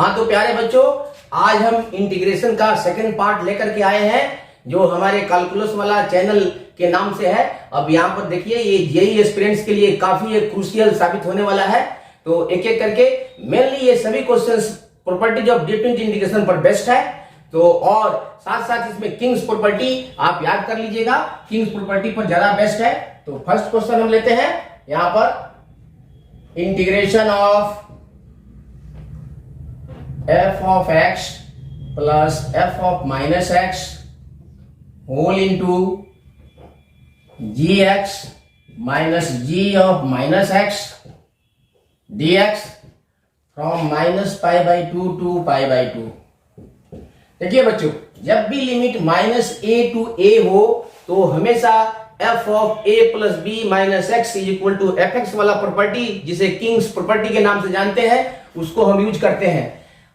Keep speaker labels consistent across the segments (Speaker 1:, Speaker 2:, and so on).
Speaker 1: हाँ तो प्यारे बच्चों, आज हम इंटीग्रेशन का सेकंड पार्ट लेकर के आए हैं जो हमारे कैलकुलस वाला चैनल के नाम से है। अब यहाँ पर देखिए, ये जेईई एस्पिरेंट्स के लिए काफी क्रूशियल साबित होने वाला है। तो एक एक करके मेनली ये सभी questions properties of different integration पर बेस्ड है। तो और साथ साथ इसमें किंग्स प्रॉपर्टी आप याद कर लीजिएगा, किंग्स प्रॉपर्टी पर ज्यादा बेस्ट है। तो फर्स्ट क्वेश्चन हम लेते हैं यहां पर, integration of f of x plus f of minus x whole into gx minus g of minus x dx from minus pi by 2 to pi by 2। देखिए बच्चों, जब भी limit minus a to a हो तो हमेशा f of a plus b minus x is equal to fx वाला property, जिसे Kings property के नाम से जानते हैं, उसको हम यूज करते हैं।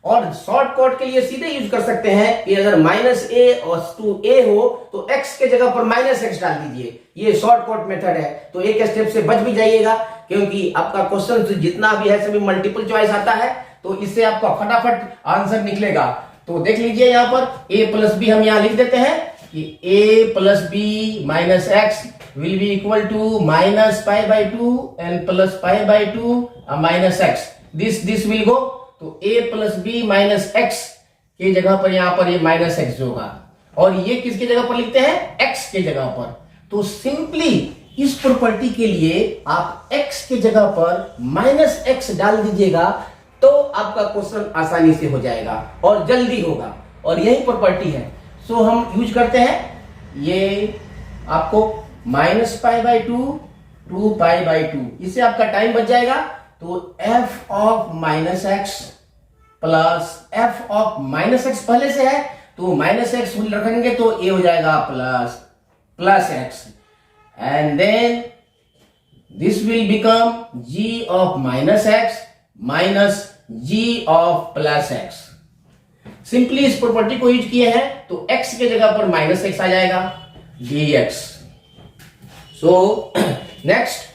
Speaker 1: और शॉर्टकट के लिए सीधे यूज कर सकते हैं कि अगर माइनस ए और टू ए हो तो x के जगह पर माइनस एक्स डाल दीजिए। ये शॉर्टकट मेथड है, तो एक स्टेप से बच भी जाइएगा, क्योंकि आपका क्वेश्चन जितना भी है सभी मल्टीपल चॉइस आता है, तो इससे आपका फटाफट आंसर निकलेगा। तो देख लीजिए यहाँ पर a प्लस बी हम यहाँ लिख देते हैं कि a plus b minus x will be equal to minus pi by two and plus pi by two minus x. This will go, तो a plus b minus x की जगह पर यहां पर ये माइनस एक्स होगा, और ये किसकी जगह पर लिखते हैं, x के जगह पर। तो सिंपली इस प्रॉपर्टी के लिए आप x के जगह पर माइनस एक्स डाल दीजिएगा, तो आपका क्वेश्चन आसानी से हो जाएगा और जल्दी होगा, और यही प्रॉपर्टी है। सो हम यूज करते हैं ये आपको minus pi by to pi by to, इससे आपका टाइम बच जाएगा। तो f of minus x plus f of minus x पहले से है, तो माइनस एक्स रखेंगे तो a हो जाएगा plus x, and then this will become g of minus x minus g of plus x. Simply इस प्रॉपर्टी को यूज किए हैं तो x के जगह पर माइनस एक्स आ जाएगा dx। सो नेक्स्ट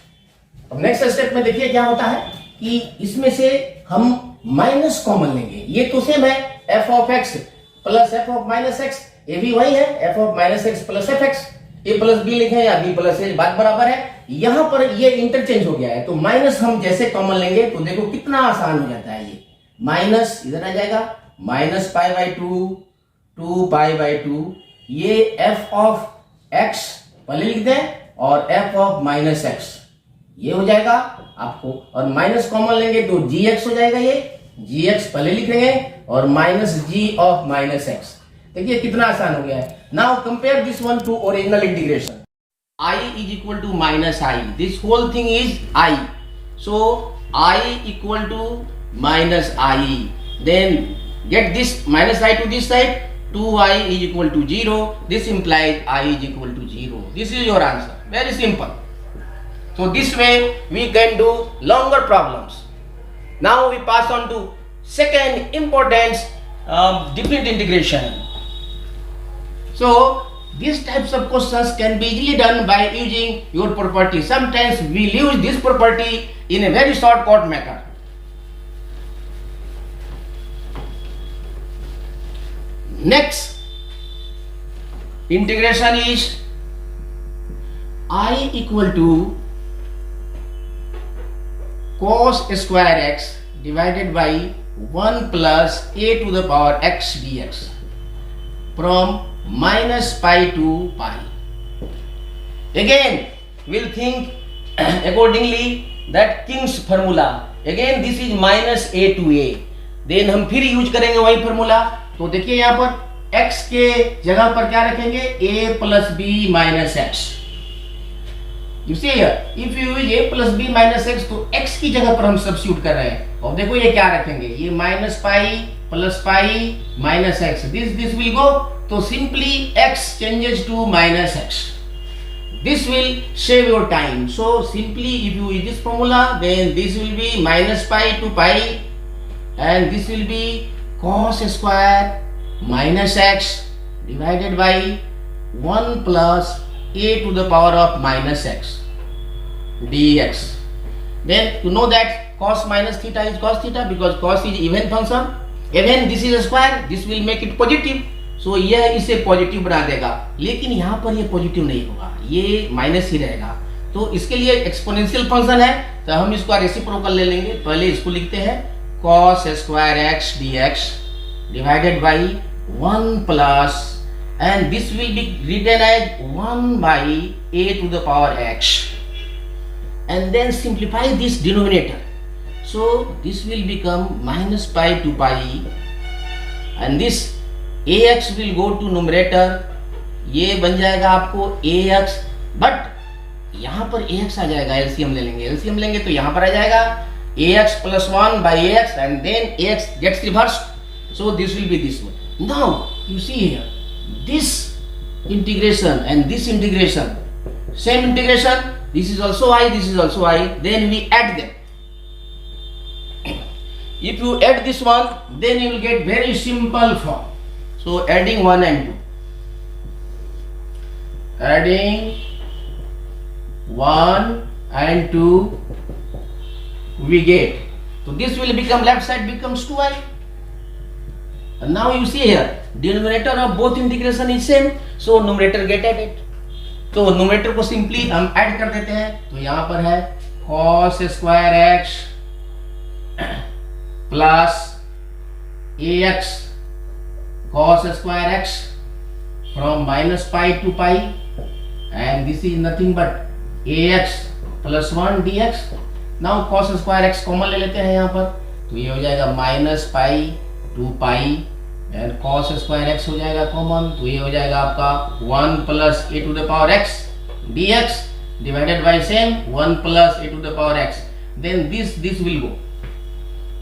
Speaker 1: स्टेप में देखिए क्या होता है कि इसमें से हम माइनस कॉमन लेंगे। ये तो सेम है, f of x plus f of minus x, ये भी वही है, f of minus x plus f x. a plus b लिखे या b प्लस ए, बात बराबर है। यहां पर ये इंटरचेंज हो गया है, तो माइनस हम जैसे कॉमन लेंगे तो देखो कितना आसान हो जाता है। ये माइनस इधर आ जाएगा, minus pi by to pi by to, ये f ऑफ x पहले लिख दें और f ऑफ माइनस एक्स ये हो जाएगा आपको, और माइनस कॉमन लेंगे तो gx हो जाएगा, ये gx पहले लिख लेंगे और minus g of minus x. देखिए कितना आसान हो गया है। Now compare this one to original integration. I is equal to minus I, this whole thing is I, so I equal to minus I, then get this minus I to this side, 2i is equal to 0, this implies I is equal to 0. This is your answer, very simple. So this way we can do longer problems. Now we pass on to second importance, different integration. So these types of questions can be easily done by using your property. Sometimes we use this property in a very shortcut method. Next integration is I equal to cos square x divided by 1 plus a to the power x dx from minus pi to pi. Again we'll think accordingly that King's formula. Again this is minus a to a, then हम फिर use करेंगे वही formula. तो देखिए यहां पर x के जगह पर क्या रखेंगे, a plus b minus x. You see here, if you use a plus b minus x, तो x की जगह पर हम सब्स्टिट्यूट कर रहे हैं। और देखो ये क्या रखेंगे, ये minus pi plus pi minus x, this will go, तो simply x changes to minus X. This will save your time. So simply if you use this formula, then this will be minus pi to pi, and this will be cos square minus x divided by 1 plus a to the power of minus x dx. Then you know that cos minus theta is cos theta, because cos is even function, even this is square, this will make it positive, so यह इसे positive बना देगा, लेकिन यहाँ पर ये positive नहीं होगा, ये माइनस ही रहेगा। तो इसके लिए एक्सपोनेंशियल फंक्शन है, तो हम इसका रेसिप्रोकल ले लेंगे। पहले इसको लिखते हैं cos square x dx divided by 1 plus, and this will be written as 1 by a to the power x, and then simplify this denominator, so this will become minus pi to pi, and this ax will go to numerator, ये बन जाएगा आपको ax, but यहाँ पर ax आ जाएगा, LCM ले लेंगे, LCM लेंगे तो यहाँ पर आ जाएगा ax plus 1 by ax, and then ax gets reversed, so this will be this one. Now you see here, this integration and this integration, same integration, this is also I, this is also I, then we add them. If you add this one, then you will get very simple form. So adding 1 and 2, adding 1 and 2 we get, so this will become, left side becomes 2i. And now you see here, denominator of both integration is same, so numerator get added. तो numerator को simply हम add कर देते हैं, तो यहाँ पर है cos square x plus ax cos square x from minus pi to pi, and this is nothing but ax plus 1 dx. Now cos square x common ले लेते हैं यहाँ पर, तो ये हो जाएगा minus pi to pi, and cos square x हो जाएगा कॉमन, तो ये हो जाएगा आपका 1 plus a to the power x dx divided by same 1 plus a to the power x, then this will go,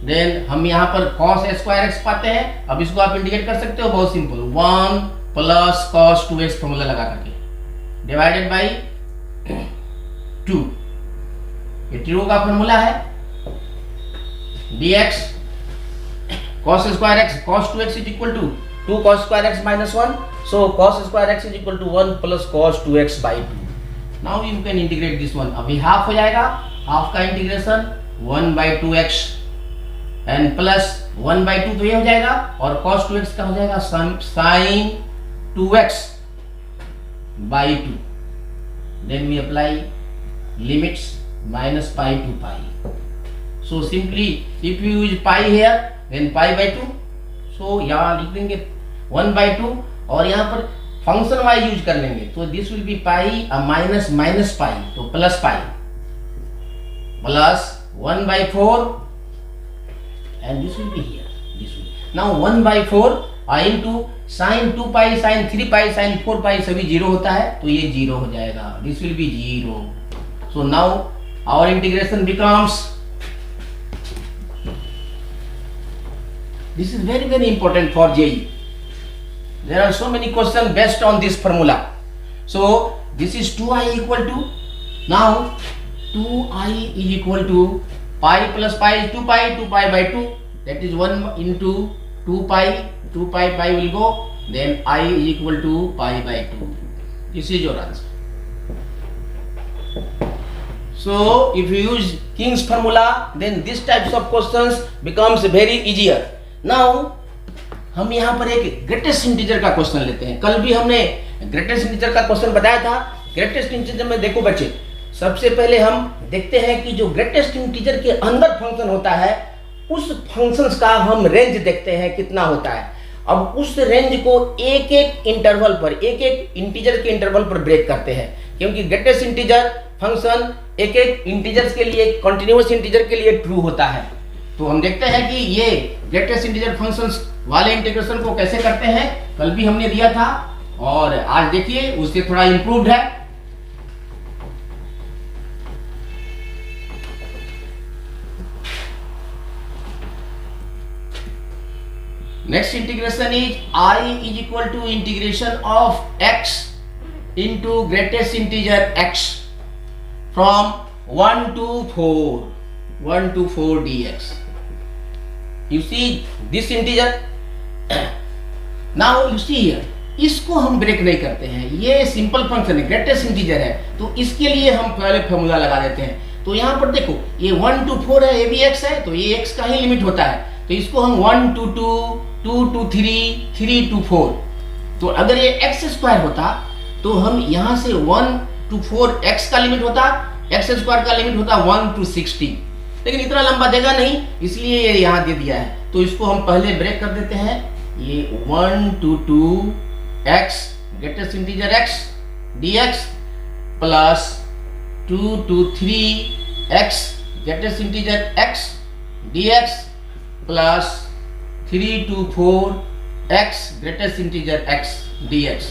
Speaker 1: then हम यहाँ पर cos स्क्वायर x पाते हैं। अब इसको आप इंडिकेट कर सकते हो, बहुत simple, 1 plus cos 2x formula लगा करके डिवाइडेड बाय 2, ये ट्रू का फॉर्मूला है, dx cos square x cos 2x is equal to 2 cos square x minus 1, so cos square x is equal to 1 plus cos 2x by 2. Now you can integrate this one, अभी half हो जाएगा, half का integration 1 by 2x and plus 1 by 2, तो ये हो जाएगा, और cos 2x का हो जाएगा sin 2x by 2, then we apply limits minus pi to pi, so simply if you use pi here then pi by 2, so यहाँ लिख देंगे 1 by 2, और यहाँ पर फंक्शन y यूज कर लेंगे, तो this will be pi minus minus pi, तो plus pi plus 1 by 4, and this will be here, this will, now 1 by 4 into sin 2 pi sin 3 pi sin 4 pi सभी zero होता है, तो ये zero हो जाएगा, this will be 0, so now our integration becomes, this is very very important for JEE. There are so many questions based on this formula. So this is 2i equal to, now 2i is equal to pi plus pi is 2 pi by 2, that is 1 into 2 pi pi will go, then I is equal to pi by 2. This is your answer. So if you use King's formula, then this types of questions becomes very easier. Now हम यहाँ पर एक greatest integer का question लेते हैं। कल भी हमने ग्रेटेस्ट इंटीजर का क्वेश्चन बताया था। ग्रेटेस्ट इंटीजर में देखो बच्चे, सबसे पहले हम देखते हैं कि जो ग्रेटेस्ट इंटीजर के अंदर फंक्शन होता है, उस फंक्शंस का हम रेंज देखते हैं कितना होता है। अब उस रेंज को एक एक इंटरवल पर, एक एक इंटीजर के इंटरवल पर ब्रेक करते हैं, क्योंकि ग्रेटेस्ट इंटीजर फंक्शन एक एक इंटीजर्स के लिए, कंटिन्यूअस इंटीजर के लिए ट्रू होता है। तो हम देखते हैं कि ये ग्रेटेस्ट इंटीजर फंक्शंस वाले इंटीग्रेशन को कैसे करते हैं, कल भी हमने दिया था, और आज देखिए उससे थोड़ा इंप्रूव्ड है। Next integration is I is equal to integration of x into greatest integer x from 1 to 4 dx. You see this integer. Now you see here, इसको हम ब्रेक नहीं करते हैं, ये सिंपल फंक्शन है, ग्रेटेस्ट इंटीजर है, तो इसके लिए हम पहले फॉर्मूला लगा देते हैं। तो यहाँ पर देखो, ये 1 to 4 है, ये भी x है, तो ये x का ही लिमिट होता है। तो इसको हम 1 to 2, 2 to 3, 3 to 4। तो अगर ये एक्स स्क्वायर होता तो हम यहाँ से 1 to 4 एक्स का लिमिट होता, एक्स स्क्वायर का लिमिट होता 1 to 60, लेकिन इतना लंबा देगा नहीं, इसलिए ये यहाँ दे दिया है। तो इसको हम पहले ब्रेक कर देते हैं। ये 1 to 2 x greatest integer x dx plus 2 to 3 x greatest integer x dx plus 3 to 4 x greatest integer x dx।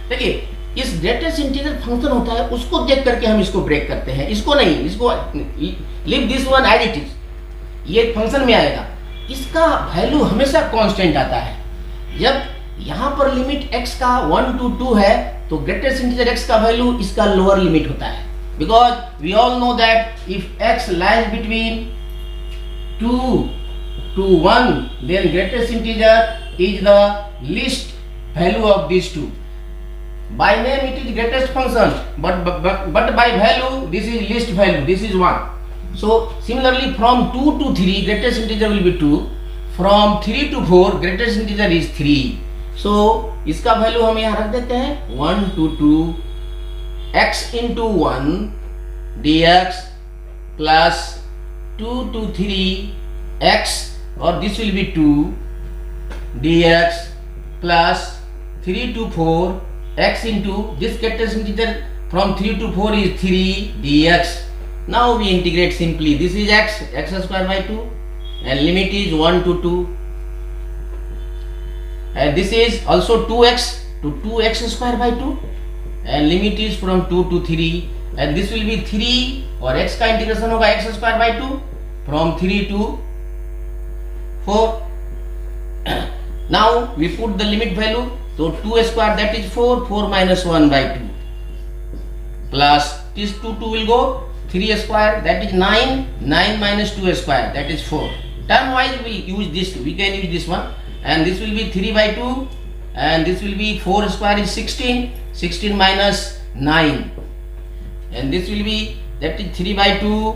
Speaker 1: देखिए इस ग्रेटेस्ट इंटीजर फंक्शन होता है, उसको देख करके हम इसको ब्रेक करते हैं, इसको नहीं, इसको leave this one as it is, ये फंक्शन में आएगा। इसका वैल्यू हमेशा कांस्टेंट आता है। जब यहाँ पर लिमिट x का 1 to 2 है तो ग्रेटेस्ट इंटीजर x का वैल्यू इसका लोअर लिमिट होता है, because we all know that if x lies between 2 to 1 then greatest integer is the least value of these two. By name it is greatest function, but by value this is least value, this is 1. So similarly from 2 to 3 greatest integer will be 2, from 3 to 4 greatest integer is 3. So इसका value हम यहाँ रख देते हैं 1 to 2 x into 1 dx plus 2 to 3 x, और this will be 2 dx plus 3 to 4 x into this greatest integer from 3 to 4 is 3 dx. Now we integrate simply. This is x square by 2 and limit is 1 to 2, and this is also 2x to 2x square by 2 and limit is from 2 to 3, and this will be 3 और x का integration होगा x square by 2 from 3 to 4. Now we put the limit value, so 2 square that is 4, 4 minus 1 by 2 plus this 2 will go, 3 square that is 9, 9 minus 2 square that is 4. Term wise we use this, we can use this one, and this will be 3 by 2 and this will be 4 square is 16, 16 minus 9, and this will be that is 3 by 2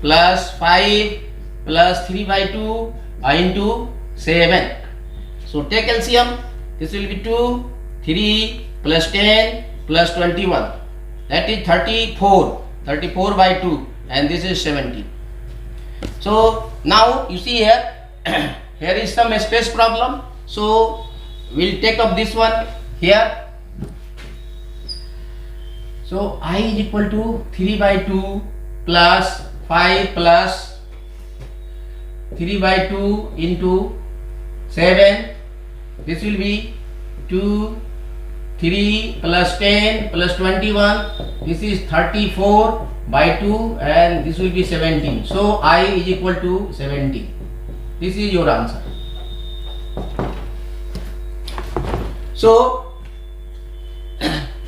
Speaker 1: plus 5 plus 3 by 2 into 7. So take LCM, this will be 2, 3 plus 10 plus 21, that is 34, 34 by 2, and this is 70. So now you see here, here is some space problem, so we'll take up this one here. So I is equal to 3 by 2 plus 5 plus 3 by 2 into 7, this will be 2, 3 plus 10 plus 21, this is 34 by 2 and this will be 17. So I is equal to 17. This is your answer. So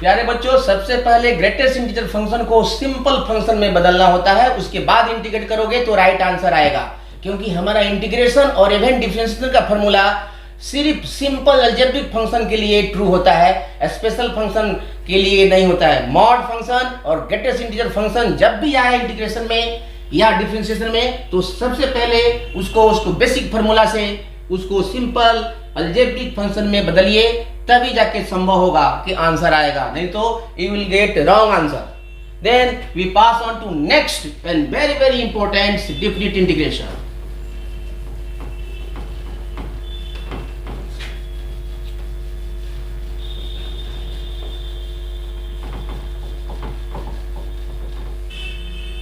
Speaker 1: प्यारे बच्चों, सबसे पहले greatest integer function को simple function में बदलना होता है, उसके बाद इंटीग्रेट करोगे तो राइट आंसर आएगा, क्योंकि हमारा इंटीग्रेशन और इवेंट डिफरेंशिएशन का फॉर्मूला सिर्फ सिंपल अलजेब्रिक फंक्शन के लिए ट्रू होता है, स्पेशल फंक्शन के लिए नहीं होता है। मॉड फंक्शन और ग्रेटेस्ट इंटीजर फंक्शन जब भी आए इंटीग्रेशन में या डिफरेंशिएशन में, तो सबसे पहले उसको बेसिक फॉर्मूला से उसको सिंपल अलजेब्रिक फंक्शन में बदलिए, तभी जाके संभव होगा कि आंसर आएगा, नहीं तो you will get wrong answer. Then we pass on to next and very very important different integration.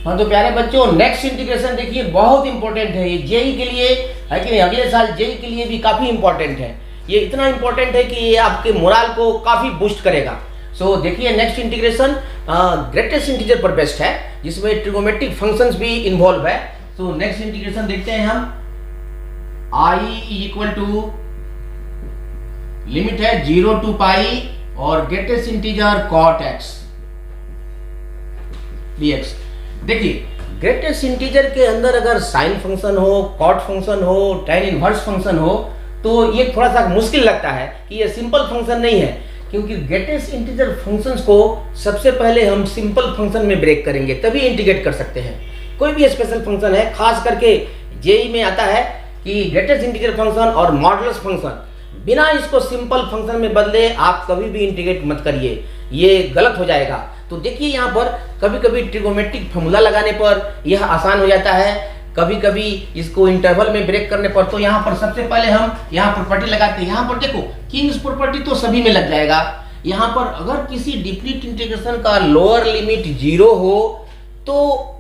Speaker 1: हाँ तो प्यारे बच्चों, नेक्स्ट इंटीग्रेशन देखिए बहुत इंपॉर्टेंट है, ये जेई के लिए है कि नहीं, अगले साल जेई के लिए भी काफी इंपॉर्टेंट है। ये इतना इंपॉर्टेंट है कि ये आपके मोरल को काफी बूस्ट करेगा। सो देखिए नेक्स्ट इंटीग्रेशन ग्रेटेस्ट इंटीजर पर बेस्ड है, जिसमें ट्रिगोमेट्रिक फंक्शंस भी इन्वॉल्व है। सो नेक्स्ट इंटीग्रेशन देखते हैं हम। आई इक्वल टू लिमिट है 0 to पाई और greatest integer cot x dx। देखिए ग्रेटेस्ट इंटीजर के अंदर अगर साइन फंक्शन हो, कॉट फंक्शन हो, tan इनवर्स फंक्शन हो, तो ये थोड़ा सा मुश्किल लगता है कि ये सिंपल फंक्शन नहीं है, क्योंकि ग्रेटेस्ट इंटीजर फंक्शंस को सबसे पहले हम सिंपल फंक्शन में ब्रेक करेंगे, तभी इंटीग्रेट कर सकते हैं। कोई भी स्पेशल फंक्शन है, खास करके जेई में आता है
Speaker 2: कि ग्रेटेस्ट इंटीजर फंक्शन और मॉडुलस फंक्शन, बिना इसको सिंपल फंक्शन में बदले आप कभी भी इंटीग्रेट मत करिए, ये गलत हो जाएगा। तो देखिए यहाँ पर कभी कभी ट्रिगोमेट्रिक फॉर्मूला लगाने पर यह आसान हो जाता है, कभी कभी इसको इंटरवल में ब्रेक करने पर। तो यहाँ पर सबसे पहले हम यहाँ प्रॉपर्टी लगाते हैं। यहाँ पर देखो किंग्स प्रॉपर्टी तो सभी में लग जाएगा। यहाँ पर अगर किसी डिफिनिट इंटीग्रेशन का लोअर लिमिट 0 हो तो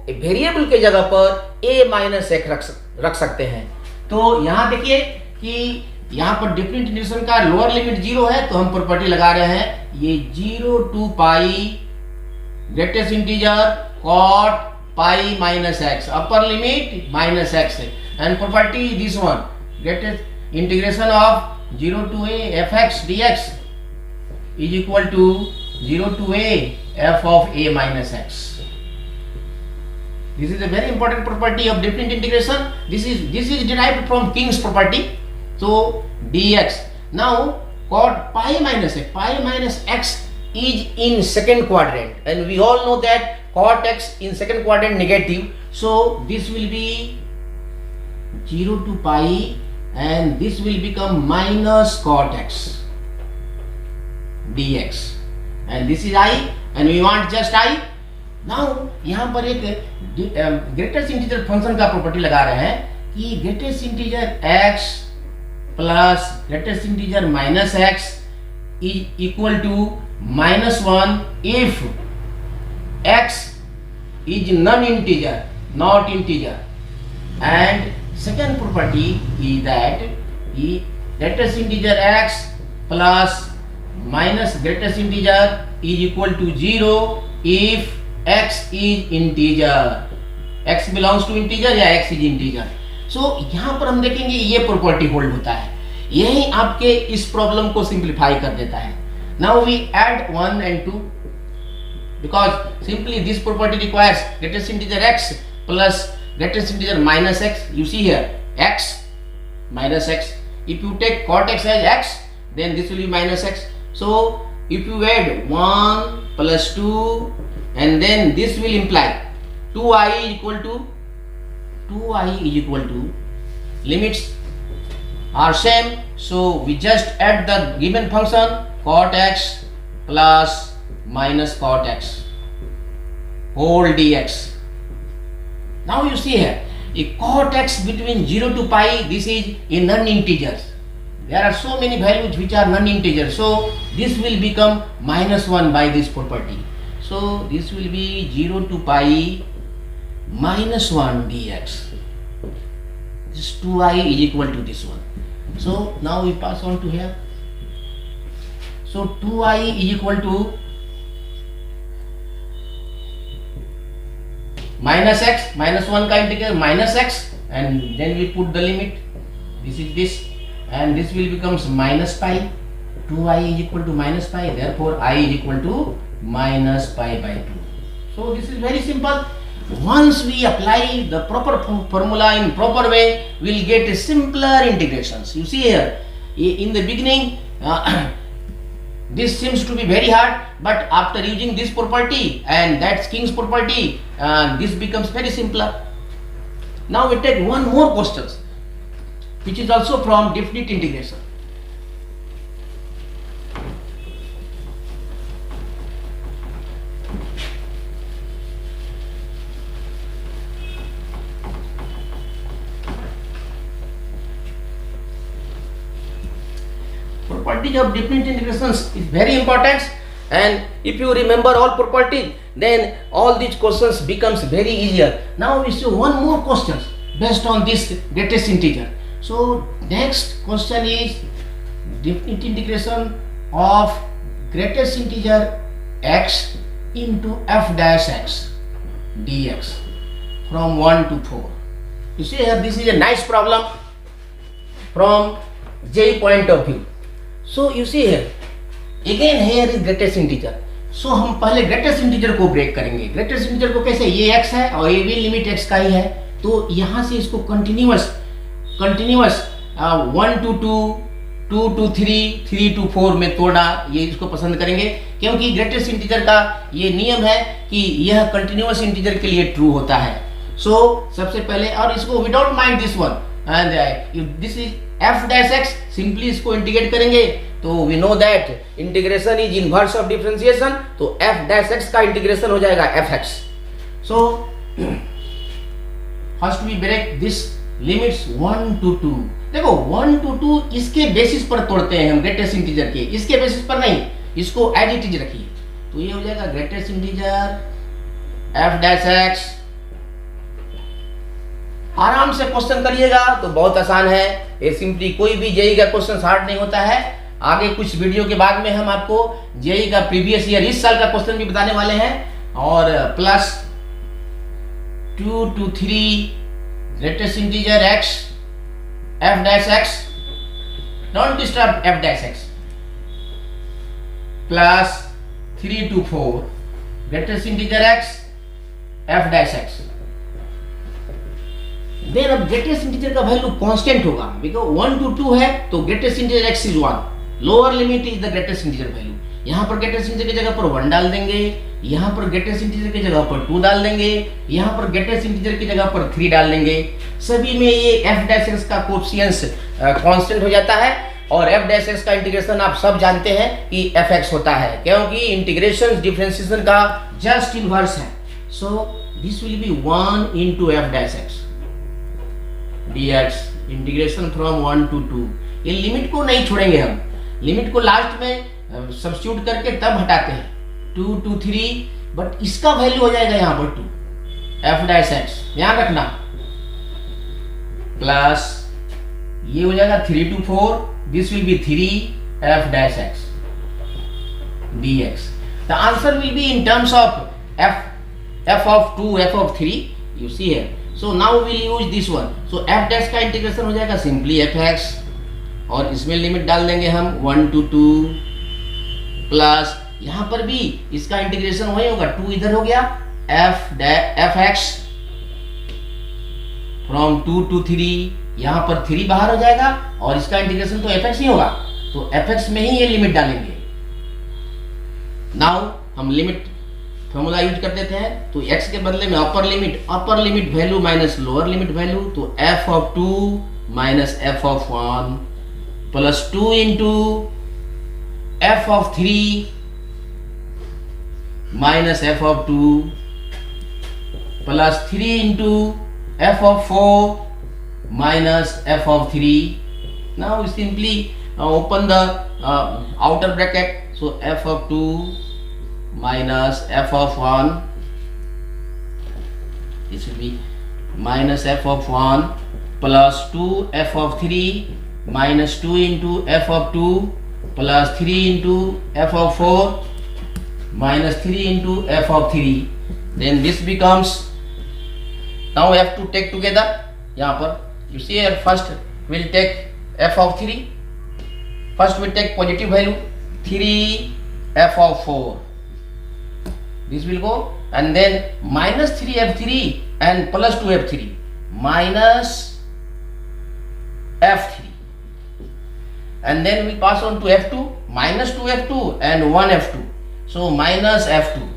Speaker 2: वेरिएबल के जगह पर a माइनस एक्स रख सकते हैं। तो यहाँ देखिए कि यहाँ पर डिफिनिट इंटीग्रेशन का लोअर लिमिट 0 है, तो हम प्रॉपर्टी लगा रहे हैं ये 0 to pi greatest integer cot pi minus x, upper limit minus x है, and property this one greatest integration of 0 to a f x d x is equal to 0 to a f of a minus x. This is a very important property of definite integration. This is derived from King's property. So dx. Now cot pi minus x is in second quadrant, and we all know that cot x in second quadrant negative. So this will be 0 to pi, and this will become minus cot x dx, and this is I, and we want just I. Now यहाँ पर एक greatest integer function का property लगा रहे हैं कि greatest integer x plus greatest integer minus x is equal to -1 if x is non-integer, not integer. And second property is that greatest integer x plus minus greatest integer is equal to 0 if x is integer, x belongs to integer या x is integer. So यहाँ पर हम देखेंगे ये property hold होता है, यही आपके इस प्रॉब्लम को सिंप्लीफाई कर देता है. Now we add 1 and 2 because simply this property requires greatest integer x plus greatest integer minus x. You see here x minus x. If you take cot x as x, then this will be minus x. So if you add 1 plus 2 and then this will imply 2i is equal to limits are same, so we just add the given function cot x plus minus cot x whole dx. Now you see here a cot x between 0 to pi, this is a non-integers. There are so many values which are non-integers, so this will become -1 by this property. So this will be 0 to pi -1 dx. This 2i is equal to this one. So now we pass on to here. So 2i is equal to minus x, -1 का integral minus x, and then we put the limit. This is this, and this will becomes minus pi. 2i is equal to minus pi. Therefore, I is equal to minus pi by 2. So this is very simple. Once we apply the proper formula in proper way, we'll get a simpler integrations. You see here, in the beginning, this seems to be very hard, but after using this property and that's King's property, this becomes very simpler. Now we take one more question, which is also from definite integration. Properties of definite integrations is very important, and if you remember all properties, then all these questions becomes very easier. Now we see one more question based on this greatest integer. So next question is definite integration of greatest integer x into f dash x dx from 1 to 4. You see here, this is a nice problem from J point of view. So you see here, again here is greatest integer. So हम पहले greatest integer को break करेंगे. greatest integer को कैसे, ये x है और ये भी लिमिट x का ही है, तो यहाँ से इसको कंटिन्यूअस 1 to 2, 2 to 3, 3 to 4 में तोड़ा, ये इसको पसंद करेंगे क्योंकि ग्रेटेस्ट इंटीजर का ये नियम है कि यह कंटिन्यूअस इंटीजर के लिए ट्रू होता है. सो सबसे पहले, और इसको without mind this one, and this is f dash x, simply इसको इंटीग्रेट करेंगे तो we know that integration is inverse of differentiation, तो f डैश x का इंटीग्रेशन हो जाएगा fx. So first we break this limits 1 to 2. देखो 1 to 2 इसके basis पर तोड़ते हैं हम ग्रेटेस्ट इंटीजर के, इसके बेसिस पर नहीं, इसको एज इट इज रखिए. तो ये हो जाएगा greatest integer f dash x. आराम से क्वेश्चन करिएगा तो बहुत आसान है ये, सिंपली कोई भी जेई का क्वेश्चन हार्ड नहीं होता है. आगे कुछ वीडियो के बाद में हम आपको जेई का प्रीवियस ईयर इस साल का क्वेश्चन भी बताने वाले हैं, और plus 2 to 3 greatest integer x f dash x, don't disturb f dash x, plus 3 to 4 greatest integer x f dash x. Then अब ग्रेटेस्ट इंटीजर का वैल्यू कांस्टेंट होगा, बिकॉज 1 to 2 है तो greatest integer x is 1, lower limit is the greatest integer value. यहाँ पर greatest integer की जगह पर 1 डाल देंगे, यहाँ पर ग्रेटेस्ट इंटीजर की जगह पर 2 डाल देंगे, यहाँ पर ग्रेटेस्ट इंटीजर की जगह पर 3 डाल देंगे. सभी में ये f डैश x का कोएफिशिएंट कांस्टेंट हो जाता है, और f डैश x का इंटीग्रेशन आप सब जानते हैं कि fx होता है, क्योंकि इंटीग्रेशन डिफरेंशिएशन का जस्ट इनवर्स है. So this will be 1 into f dash x dx, integration from 1 to 2. ये लिमिट को नहीं छोड़ेंगे हम, लिमिट को लास्ट में सब्स्टिट्यूट करके तब हटाते हैं 2 to 3, बट इसका वैल्यू हो जाएगा यहाँ पर 2 f डैश x, ध्यान रखना. प्लस ये हो जाएगा 3 to 4, this will be 3 f dash x dx. The answer will be in terms of f of 2, f of 3, you see here. So now we will use this one. So f dash का integration हो जाएगा simply fx, और इसमें limit डाल देंगे हम 1 to 2, plus यहाँ पर भी इसका इंटीग्रेशन वही होगा, 2 इधर हो गया, fx फ्रॉम 2 to 3, यहाँ पर 3 बाहर हो जाएगा, और इसका इंटीग्रेशन तो fx ही होगा, तो fx में ही ये लिमिट डालेंगे. नाउ हम लिमिट फॉर्मूला यूज कर देते हैं, तो x के बदले में upper limit value minus lower limit value, तो f of 2 minus f of 1 plus 2 into f of 3 minus f of 2 plus 3 into f of 4 minus f of 3. Now we simply open the outer bracket, so f of 2 minus f of 1, this will be minus f of 1 plus 2 f of 3 minus 2 into f of 2 plus 3 into f of 4 minus 3 into f of 3. Then this becomes, now we have to take together. यहाँ पर you see here, first we'll take f of 3, first we take positive value 3 f of 4, this will go, and then minus 3f3 and plus 2f3 minus f3, and then we pass on to f2, minus 2f2 and 1f2, so minus f2,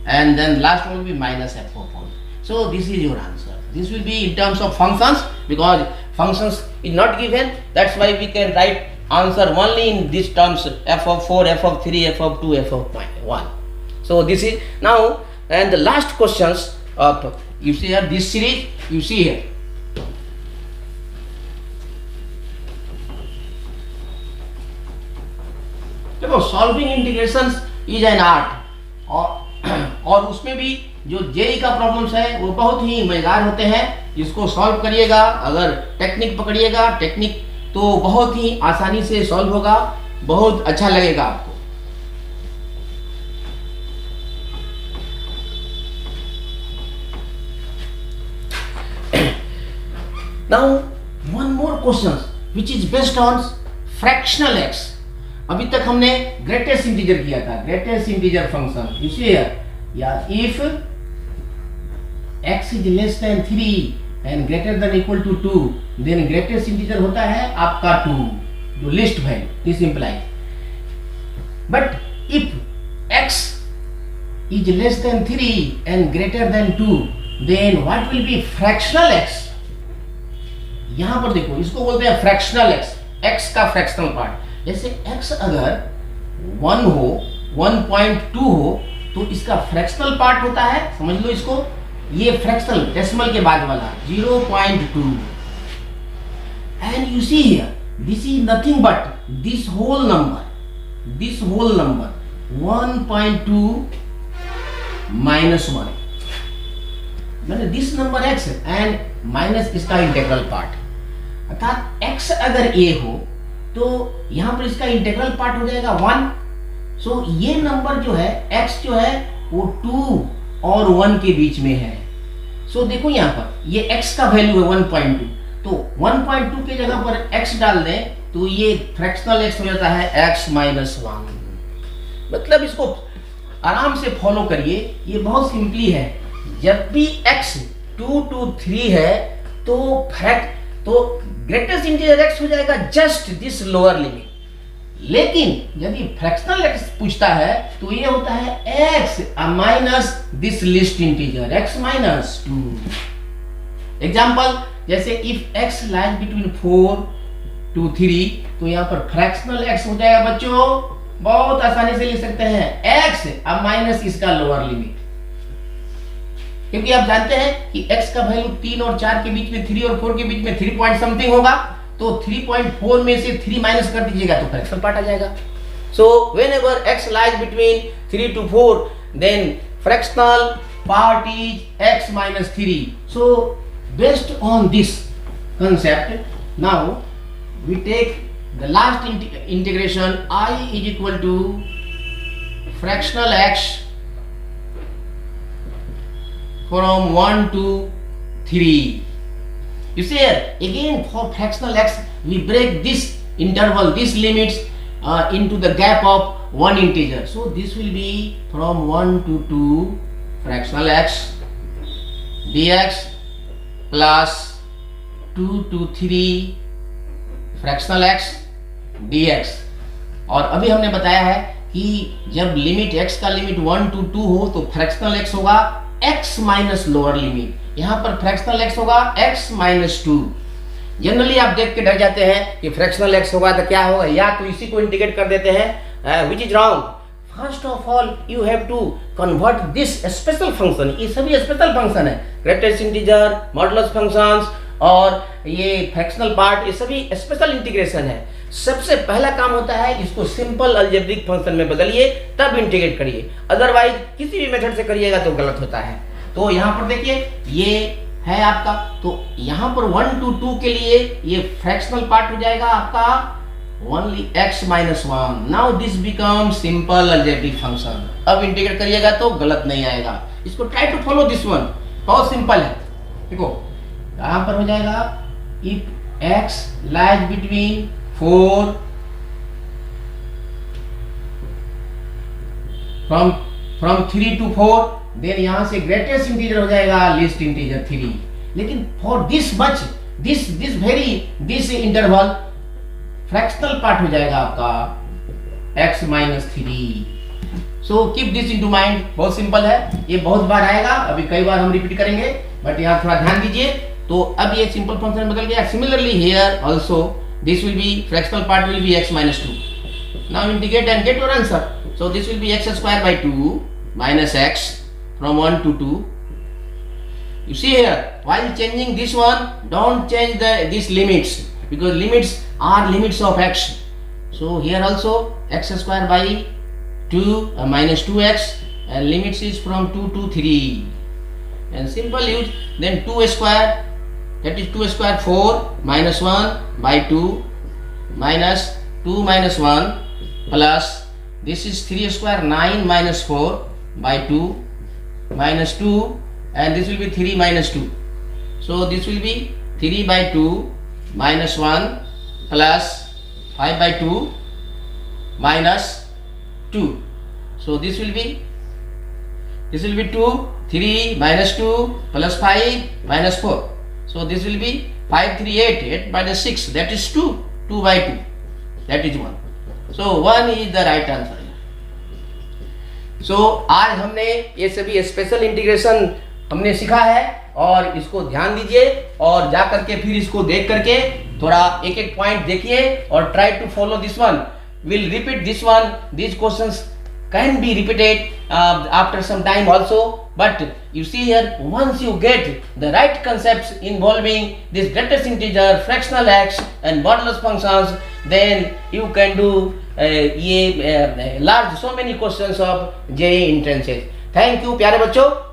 Speaker 2: and then last one will be minus f4. So this is your answer. This will be in terms of functions, because functions is not given, that's why we can write answer only in these terms, f of 4, f of 3, f of 2, f of 1. So this is now, and the last questions of, you see here this series, you see here. देखो solving integrations is an art, और उसमें भी जो JEE का problems है वो बहुत ही मजेदार होते हैं. इसको सॉल्व करिएगा, अगर टेक्निक पकड़िएगा, टेक्निक तो बहुत ही आसानी से सॉल्व होगा, बहुत अच्छा लगेगा आपको. Now one more question which is based on fractional x. अभी तक हमने ग्रेटेस्ट इंटीजर किया था, greatest integer function. You see here, या if x is less than 3 and greater than equal to 2, then greatest integer होता है आपका 2, जो least value, this implies. But if x is less than 3 and greater than 2, then what will be fractional x? यहां पर देखो, इसको बोलते हैं फ्रैक्शनल एक्स, एक्स का फ्रैक्शनल पार्ट। जैसे एक्स अगर 1 हो, 1.2 हो, तो इसका फ्रैक्शनल पार्ट होता है, समझ लो इसको, ये फ्रैक्शनल डेसिमल के बाद वाला 0.2। And you see here, this is nothing but this whole number 1.2 -1, मैंने this number x and minus इसका इंटीग्रल पार्ट, अर्थात x अगर a हो तो यहां पर इसका इंटीग्रल पार्ट हो जाएगा 1। सो ये नंबर जो है x जो है वो 2 और 1 के बीच में है। सो देखो यहां पर ये x का वैल्यू है 1.2, तो 1.2 के जगह पर x डाल दें तो ये फ्रैक्शनल x हो जाता है x -1। मतलब इसको आराम से फॉलो करिए, ये बहुत सिंपली है। जब भी x 2 to 3 है तो ग्रेटेस्ट इंटीजर x हो जाएगा जस्ट दिस लोअर लिमिट। लेकिन यदि फ्रैक्शनल x पूछता है तो ये होता है x minus this least integer x -2। Example, जैसे if x lies between 4 to 3, तो यहां पर फ्रैक्शनल x हो जाएगा बच्चों, बहुत आसानी से लिख सकते हैं x माइनस इसका लोअर लिमिट, क्योंकि आप जानते हैं कि x का वैल्यू 3 और 4 के बीच में, 3 और 4 के बीच में 3 पॉइंट समथिंग होगा, तो 3.4 में से 3 माइनस कर दीजिएगा तो फ्रैक्शनल पार्ट आ जाएगा। So whenever x lies between 3 to 4, then fractional part is x -3। So based on this concept, now we take the last integration, I is equal to fractional x from 1 to 3. You see here, again for fractional x we break this interval, these limits into the gap of one integer. So this will be from 1 to 2 fractional x dx plus 2 to 3 fractional x dx। और अभी हमने बताया है कि जब limit x का limit 1 to 2 हो तो फ्रैक्शनल x होगा x माइनस लोअर लिमिट, यहां पर फ्रैक्शनल x होगा x -2। जनरली आप देख के डर जाते हैं कि फ्रैक्शनल x होगा तो क्या होगा, या तो इसी को इंटीग्रेट कर देते हैं, which is wrong. First of all you have to convert this special function, ये सभी स्पेशल फंक्शन है, ग्रेटेस्ट इंटीजर, मॉडुलस फंक्शंस और ये फ्रैक्शनल पार्ट, ये सभी स्पेशल इंटीग्रेशन है। सबसे पहला काम होता है इसको सिंपल अलजेब्रिक फंक्शन में बदलिए, तब इंटीग्रेट करिए, अदरवाइज किसी भी मेथड से करिएगा तो गलत होता है। तो यहाँ पर देखिए ये है आपका, तो यहाँ पर 1 to 2 के लिए ये फ्रैक्शनल पार्ट हो जाएगा आपका only x -1। Now this become simple algebraic function. अब इंटीग्रेट करिएगा तो गलत नहीं आएगा, इसको try to follow this one, बहुत सिंपल है। देखो यहां पर हो जाएगा if x lies between 4 from 3 to 4, then यहां से ग्रेटेस्ट इंटीजर हो जाएगा लिस्ट इंटीजर 3। लेकिन for this much this interval fractional part हो जाएगा आपका x -3। So keep this into mind, बहुत सिंपल है, ये बहुत बार आएगा, अभी कई बार हम रिपीट करेंगे, बट यहाँ थोड़ा ध्यान दीजिए। तो अब ये सिंपल फंक्शन बदल गया। Similarly here also this will be fractional part will be x -2। Now integrate and get your answer. So this will be x² / 2 minus x from 1 to 2. You see here, while changing this one, don't change these limits, because limits are limits of x. So here also x² by 2 minus 2x, and limits is from 2 to 3. And simple use, then 2 square, that is 2 square 4 minus 1 by 2 minus 2 minus 1 plus this is 3 square 9 minus 4 by 2 minus 2, and this will be 3 minus 2. So this will be 3 by 2 minus 1 plus 5 by 2 minus 2. So this will be 2, 3 minus 2 plus 5 minus 4. So this will be 5, 3, 8 minus 6, that is 2, 2 by 2, that is 1. So 1 is the right answer. So आज हमने ये सभी special integration हमने सीखा है, और इसको ध्यान दीजिए और जा करके फिर इसको देख करके थोड़ा एक एक पॉइंट देखिए और try to follow this one. Will repeat this one. These questions can be repeated after some time also, but you see here, once you get the right concepts involving this greatest integer, fractional x and modulus functions, then you can do large so many questions of JEE entrances. Thank you प्यारे बच्चों.